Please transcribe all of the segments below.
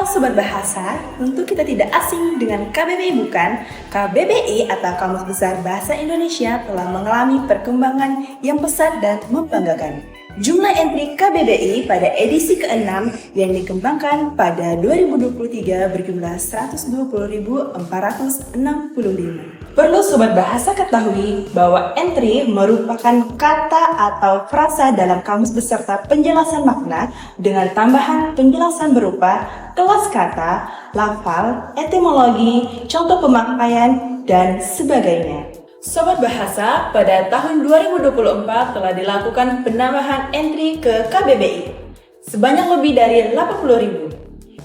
Sobat Bahasa, tentu kita tidak asing dengan KBBI bukan? KBBI atau Kamus Besar Bahasa Indonesia telah mengalami perkembangan yang pesat dan membanggakan. Jumlah entry KBBI pada edisi ke-6 yang dikembangkan pada 2023 berjumlah 120.465. Perlu Sobat Bahasa ketahui bahwa entry merupakan kata atau frasa dalam kamus beserta penjelasan makna dengan tambahan penjelasan berupa kelas kata, lafal, etimologi, contoh pemakaian, dan sebagainya. Sobat Bahasa, pada tahun 2024 telah dilakukan penambahan entry ke KBBI sebanyak lebih dari 80.000.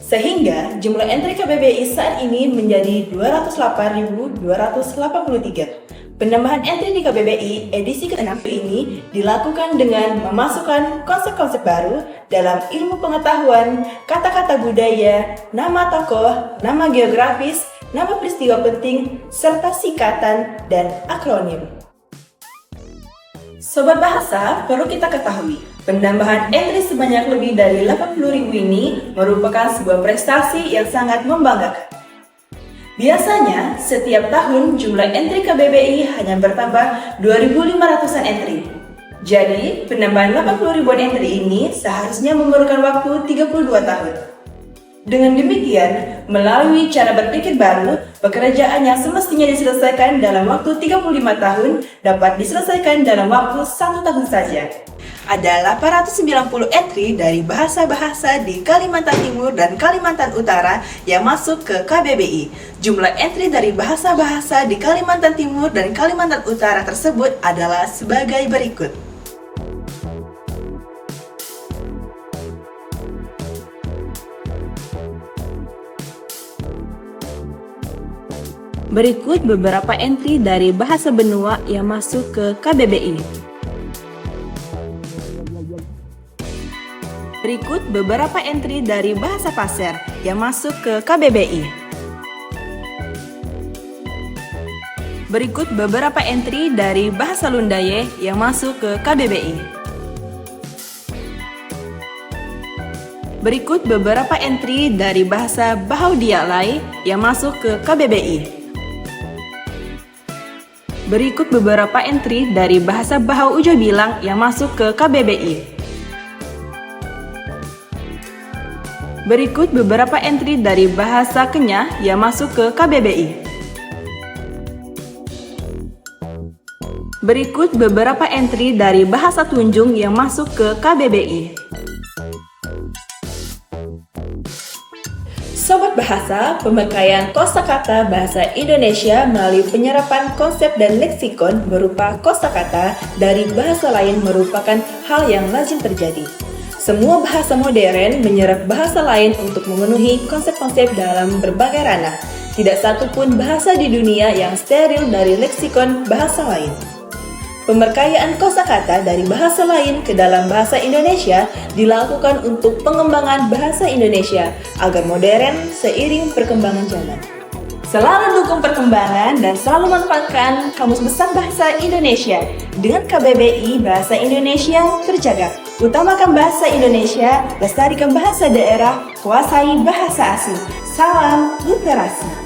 Sehingga jumlah entry KBBI saat ini menjadi 208.283. Penambahan entry di KBBI edisi ke-6 ini dilakukan dengan memasukkan konsep-konsep baru dalam ilmu pengetahuan, kata-kata budaya, nama tokoh, nama geografis, nama peristiwa penting, serta sikatan dan akronim. Sobat Bahasa, perlu kita ketahui, penambahan entry sebanyak lebih dari 80.000 ini merupakan sebuah prestasi yang sangat membanggakan. Biasanya, setiap tahun jumlah entry KBBI hanya bertambah 2.500-an entry. Jadi, penambahan 80.000 entry ini seharusnya memerlukan waktu 32 tahun. Dengan demikian, melalui cara berpikir baru, pekerjaan yang semestinya diselesaikan dalam waktu 35 tahun dapat diselesaikan dalam waktu 1 tahun saja. Ada 890 entry dari bahasa-bahasa di Kalimantan Timur dan Kalimantan Utara yang masuk ke KBBI. Jumlah entry dari bahasa-bahasa di Kalimantan Timur dan Kalimantan Utara tersebut adalah sebagai berikut. Berikut beberapa entry dari bahasa benua yang masuk ke KBBI. Berikut beberapa entry dari bahasa Pasir yang masuk ke KBBI. Berikut beberapa entry dari bahasa Lundaye yang masuk ke KBBI. Berikut beberapa entry dari bahasa Bahau Dialai yang masuk ke KBBI. Berikut beberapa entry dari bahasa Bahau Ujo Bilang yang masuk ke KBBI. Berikut beberapa entry dari bahasa Kenyah yang masuk ke KBBI. Berikut beberapa entry dari bahasa Tunjung yang masuk ke KBBI. Sobat Bahasa, pemakaian kosakata bahasa Indonesia melalui penyerapan konsep dan leksikon berupa kosakata dari bahasa lain merupakan hal yang lazim terjadi. Semua bahasa modern menyerap bahasa lain untuk memenuhi konsep-konsep dalam berbagai ranah. Tidak satu pun bahasa di dunia yang steril dari leksikon bahasa lain. Pemakaian kosakata dari bahasa lain ke dalam bahasa Indonesia dilakukan untuk pengembangan bahasa Indonesia agar modern seiring perkembangan zaman. Selalu dukung perkembangan dan selalu manfaatkan Kamus Besar Bahasa Indonesia. Dengan KBBI, bahasa Indonesia terjaga. Utamakan bahasa Indonesia, lestarikan bahasa daerah, kuasai bahasa asing. Salam literasi.